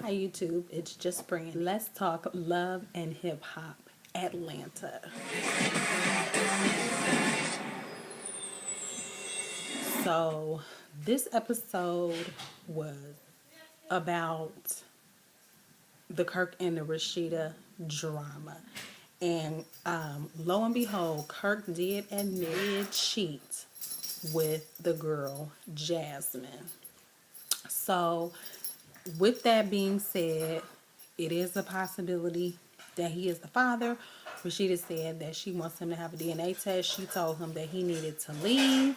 Hi YouTube, it's just Brand. Let's talk love and hip hop, Atlanta. So this episode was about the Kirk and the Rashida drama. And lo and behold, Kirk did admit cheat with the girl, Jasmine. So with that being said, it is a possibility that he is the father. Rashida said that she wants him to have a DNA test. She told him that he needed to leave.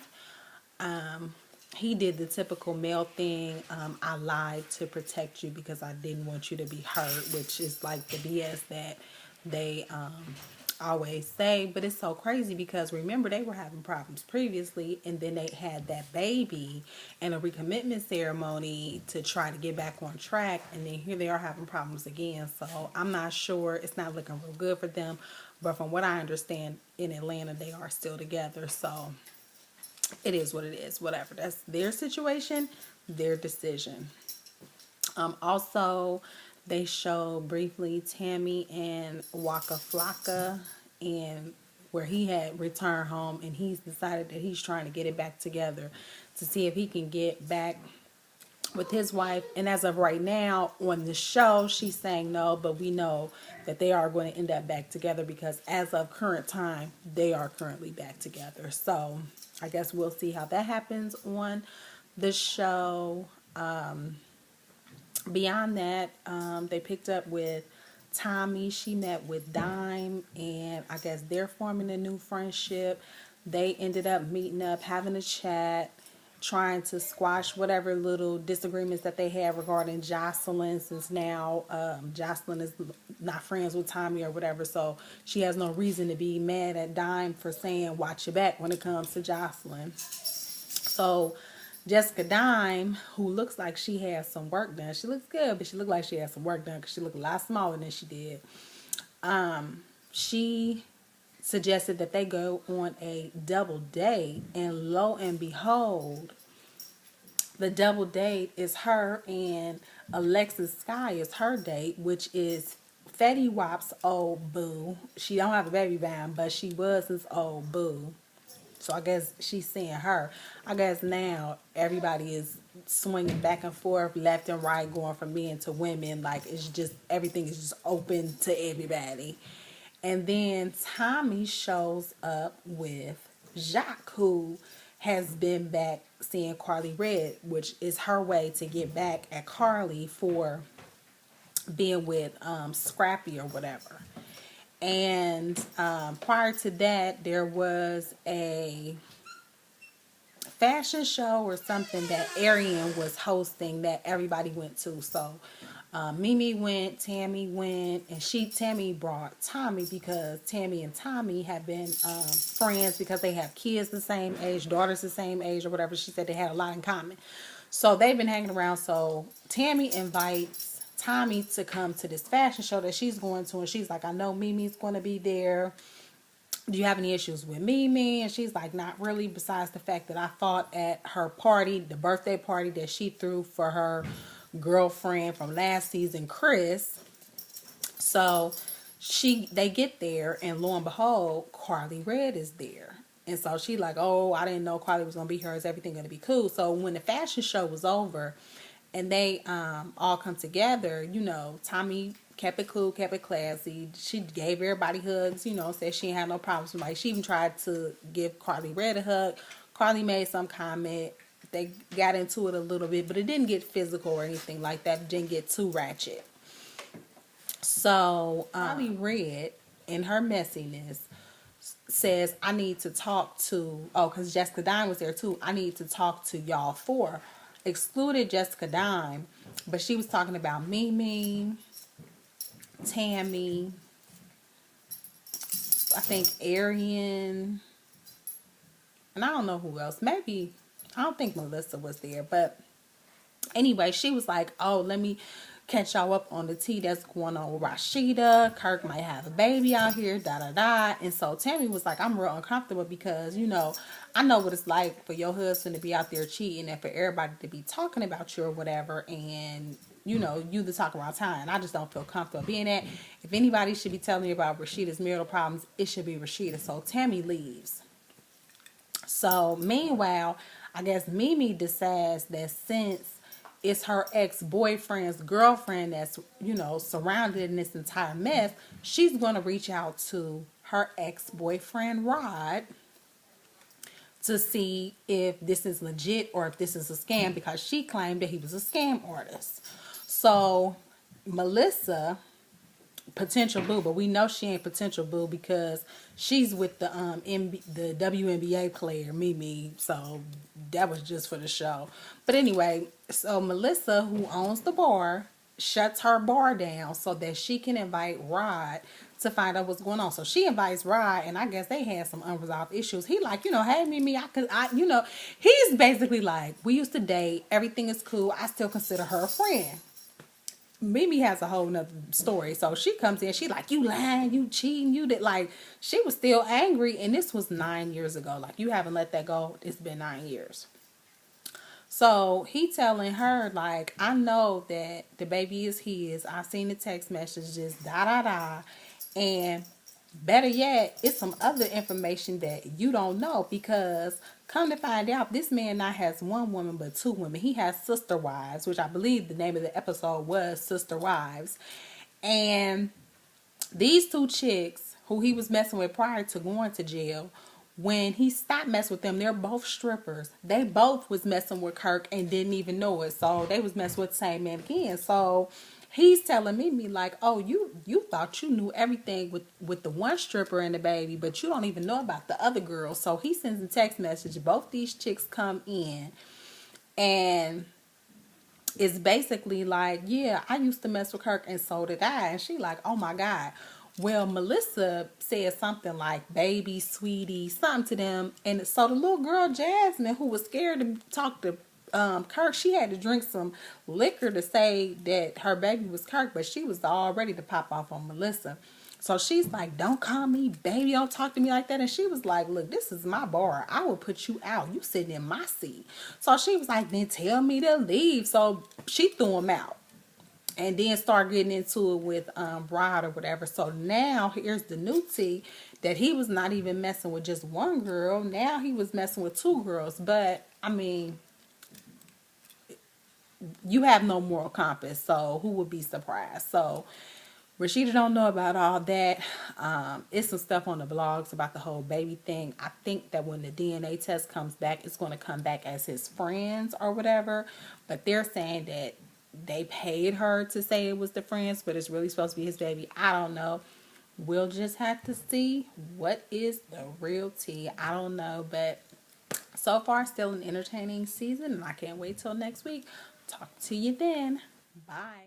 He did the typical male thing. I lied to protect you because I didn't want you to be hurt, which is like the BS that they always say. But it's so crazy because remember, they were having problems previously, and then they had that baby and a recommitment ceremony to try to get back on track, and then here they are having problems again. So I'm not sure. It's not looking real good for them, but from what I understand, in Atlanta they are still together. So it is what it is. Whatever. That's their situation, their decision. Also, they show briefly Tammy and Waka Flocka, and where he had returned home, and he's decided that he's trying to get it back together to see if he can get back with his wife. And as of right now on the show, she's saying no, but we know that they are going to end up back together because as of current time, they are currently back together. So I guess we'll see how that happens on the show. Beyond that, they picked up with Tommy. She met with Dime, and I guess they're forming a new friendship. They ended up meeting up, having a chat, trying to squash whatever little disagreements that they had regarding Jocelyn, since now Jocelyn is not friends with Tommy or whatever, so she has no reason to be mad at Dime for saying watch your back when it comes to Jocelyn. So Jessica Dime, who looks like she has some work done. She looks good, but she looked like she has some work done because she looked a lot smaller than she did. She suggested that they go on a double date, and lo and behold, the double date is her and Alexis Sky is her date, which is Fetty Wap's old boo. She don't have a baby band, but she was his old boo. So I guess she's seeing her. I guess now everybody is swinging back and forth, left and right, going from men to women. Like it's just, everything is just open to everybody. And then Tommy shows up with Jacques, who has been back seeing Carly Red, which is her way to get back at Carly for being with Scrappy or whatever. And prior to that, there was a fashion show or something that Arian was hosting that everybody went to. So Mimi went, Tammy went, and Tammy brought Tommy because Tammy and Tommy have been friends because they have kids the same age, daughters the same age or whatever. She said they had a lot in common. So they've been hanging around. So Tammy invites Tommy to come to this fashion show that she's going to, and she's like, I know Mimi's going to be there. Do you have any issues with Mimi? And she's like, not really, besides the fact that I fought at her party, the birthday party that she threw for her girlfriend from last season, Chris. So they get there, and lo and behold, Carly Red is there. And so she like, oh, I didn't know Carly was going to be here. Is everything going to be cool? So when the fashion show was over and they all come together, you know, Tommy kept it cool, kept it classy. She gave everybody hugs, you know, said she had no problems with, like, she even tried to give Carly Red a hug. Carly made some comment. They got into it a little bit, but it didn't get physical or anything like that. It didn't get too ratchet. So Carly Red, in her messiness, says, I need to talk to, because Jessica Dime was there too. I need to talk to y'all four. Excluded Jessica Dime, but she was talking about Mimi, Tammy, I think Arian, and I don't know who else. Maybe, I don't think Melissa was there, but anyway, she was like, oh, let me catch y'all up on the tea that's going on with Rashida. Kirk might have a baby out here, da da da. And so Tammy was like, I'm real uncomfortable because, you know, I know what it's like for your husband to be out there cheating and for everybody to be talking about you or whatever. And, you know, you the talk around town. I just don't feel comfortable being that. If anybody should be telling me about Rashida's marital problems, it should be Rashida. So Tammy leaves. So meanwhile, I guess Mimi decides that since it's her ex-boyfriend's girlfriend that's, you know, surrounded in this entire mess, she's going to reach out to her ex-boyfriend Rod to see if this is legit or if this is a scam, because she claimed that he was a scam artist. So Melissa, potential boo, but we know she ain't potential boo because she's with the the WNBA player Mimi, so that was just for the show. But anyway, so Melissa, who owns the bar, shuts her bar down so that she can invite Rod to find out what's going on. So she invites Rod, and I guess they had some unresolved issues. He like, you know, hey Mimi, you know, he's basically like, we used to date, everything is cool, I still consider her a friend. Mimi has a whole nother story. So she comes in, she like, you lying, you cheating, you did, like, she was still angry, and this was 9 years ago. Like, you haven't let that go. It's been 9 years. So he telling her, like, I know that the baby is his. I seen the text messages, da da da. And better yet, it's some other information that you don't know, because come to find out, this man not has one woman but two women. He has sister wives, which I believe the name of the episode was Sister Wives. And these two chicks who he was messing with prior to going to jail, when he stopped messing with them, they're both strippers. They both was messing with Kirk and didn't even know it. So they was messing with the same man again. So he's telling me like, oh, you thought you knew everything with the one stripper and the baby, but you don't even know about the other girl. So he sends a text message. Both these chicks come in, and it's basically like, yeah, I used to mess with Kirk and so did I. And she like, oh my God. Well, Melissa said something like baby, sweetie, something to them. And so the little girl, Jasmine, who was scared to talk to Kirk, she had to drink some liquor to say that her baby was Kirk, but she was all ready to pop off on Melissa. So she's like, don't call me baby, don't talk to me like that. And she was like, look, this is my bar. I will put you out. You sitting in my seat. So she was like, then tell me to leave. So she threw him out. And then start getting into it with Rod or whatever. So now here's the new tea, that he was not even messing with just one girl. Now he was messing with two girls. But, I mean, you have no moral compass. So who would be surprised? So Rashida don't know about all that. It's some stuff on the blogs about the whole baby thing. I think that when the DNA test comes back, it's going to come back as his friends or whatever. But they're saying that they paid her to say it was the friends, but it's really supposed to be his baby. I don't know. We'll just have to see what is the real tea. I don't know, but so far still an entertaining season, and I can't wait till next week. Talk to you then. Bye.